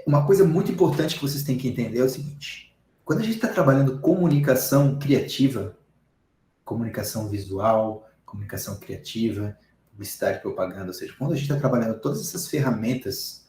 Uma coisa muito importante que vocês têm que entender é o seguinte: quando a gente está trabalhando comunicação criativa, comunicação visual, comunicação criativa, publicidade e propaganda, ou seja, quando a gente está trabalhando todas essas ferramentas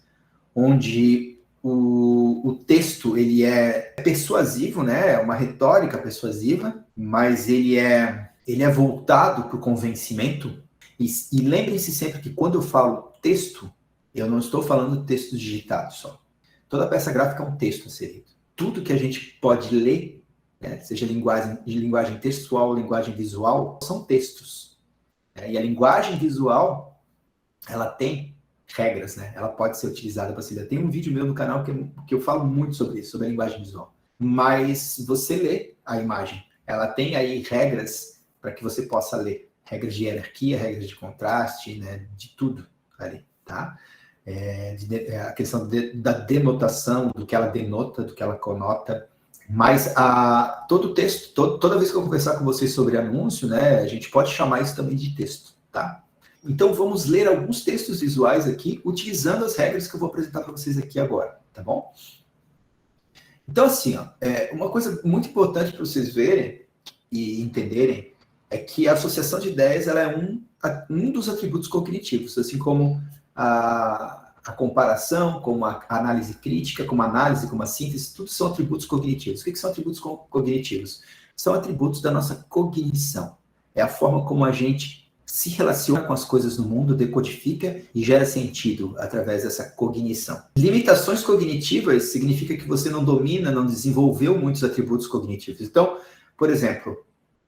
onde o texto ele é persuasivo, né? É uma retórica persuasiva, mas ele é voltado para o convencimento. E lembrem-se sempre que quando eu falo texto, eu não estou falando texto digitado só. Toda peça gráfica é um texto a ser lido. Tudo que a gente pode ler, né, seja linguagem textual, linguagem visual, são textos. E a linguagem visual, ela tem regras, né? Ela pode ser utilizada para se ler. Tem um vídeo meu no canal que eu falo muito sobre isso, sobre a linguagem visual. Mas você lê a imagem. Ela tem aí regras para que você possa ler. Regras de hierarquia, regras de contraste, né? De tudo ali, tá? A questão da denotação, do que ela denota, do que ela conota. Mas todo texto, toda vez que eu conversar com vocês sobre anúncio, né? A gente pode chamar isso também de texto, tá? Então, vamos ler alguns textos visuais aqui, utilizando as regras que eu vou apresentar para vocês aqui agora, tá bom? Então, assim, uma coisa muito importante para vocês verem e entenderem é que a associação de ideias ela é um dos atributos cognitivos, assim como a comparação, como a análise crítica, como a análise, como a síntese, tudo são atributos cognitivos. O que são atributos cognitivos? São atributos da nossa cognição. É a forma como a gente se relaciona com as coisas no mundo, decodifica e gera sentido através dessa cognição. Limitações cognitivas significa que você não domina, não desenvolveu muitos atributos cognitivos. Então, por exemplo,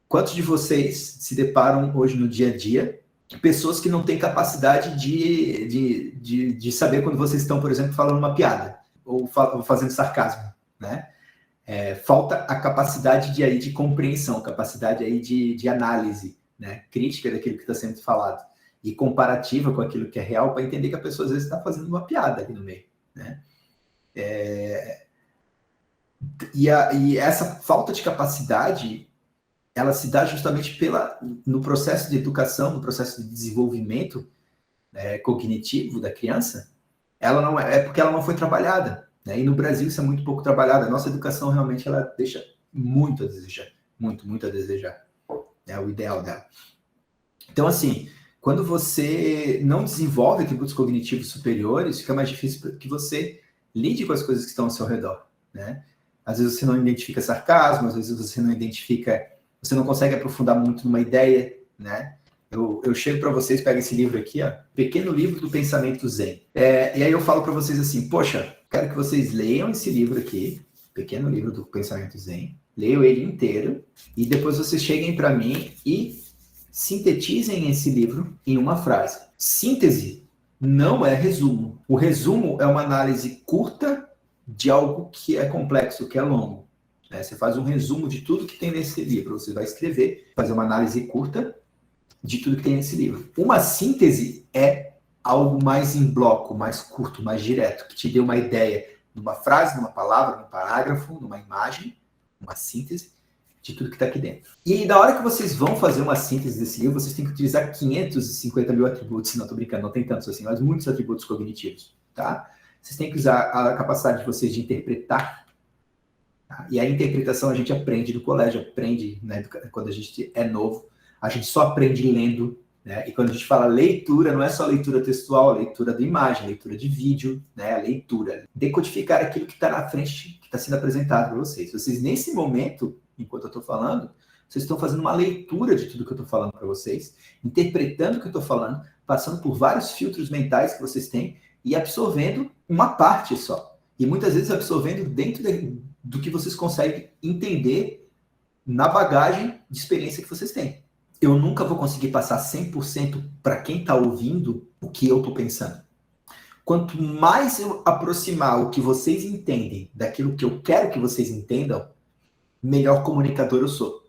quantos de vocês se deparam hoje no dia a dia pessoas que não têm capacidade de saber quando vocês estão, por exemplo, falando uma piada ou fazendo sarcasmo, né? Falta a capacidade de compreensão, capacidade aí de análise, né, crítica daquilo que está sendo falado e comparativa com aquilo que é real para entender que a pessoa às vezes está fazendo uma piada ali no meio, né? E essa falta de capacidade ela se dá justamente no processo de educação, no processo de desenvolvimento cognitivo da criança. Ela não é porque ela não foi trabalhada, né? E no Brasil isso é muito pouco trabalhado. A nossa educação realmente ela deixa muito a desejar, muito a desejar. É o ideal dela. Então, assim, quando você não desenvolve atributos cognitivos superiores, fica mais difícil que você lide com as coisas que estão ao seu redor, né? Às vezes você não identifica sarcasmo, às vezes você não consegue aprofundar muito numa ideia, né? Eu chego para vocês, pego esse livro aqui, ó, Pequeno Livro do Pensamento Zen. E aí eu falo para vocês assim, poxa, quero que vocês leiam esse livro aqui, Pequeno Livro do Pensamento Zen, leiam ele inteiro, e depois vocês cheguem para mim e sintetizem esse livro em uma frase. Síntese não é resumo. O resumo é uma análise curta de algo que é complexo, que é longo. Você faz um resumo de tudo que tem nesse livro. Você vai escrever, fazer uma análise curta de tudo que tem nesse livro. Uma síntese é algo mais em bloco, mais curto, mais direto, que te dê uma ideia numa frase, numa palavra, num parágrafo, numa imagem, uma síntese de tudo que está aqui dentro. E da hora que vocês vão fazer uma síntese desse livro, vocês têm que utilizar 550 mil atributos. Não, tô brincando, não tem tantos assim, mas muitos atributos cognitivos, tá? Vocês têm que usar a capacidade de vocês de interpretar. Tá? E a interpretação a gente aprende no colégio, aprende, né, quando a gente é novo. A gente só aprende lendo, né? E quando a gente fala leitura, não é só leitura textual, leitura de imagem, leitura de vídeo, né? Leitura. Decodificar aquilo que está na frente, que está sendo apresentado para vocês. Vocês, nesse momento, enquanto eu estou falando, vocês estão fazendo uma leitura de tudo que eu estou falando para vocês, interpretando o que eu estou falando, passando por vários filtros mentais que vocês têm e absorvendo uma parte só. E muitas vezes absorvendo dentro do que vocês conseguem entender na bagagem de experiência que vocês têm. Eu nunca vou conseguir passar 100% para quem está ouvindo o que eu estou pensando. Quanto mais eu aproximar o que vocês entendem daquilo que eu quero que vocês entendam, melhor comunicador eu sou.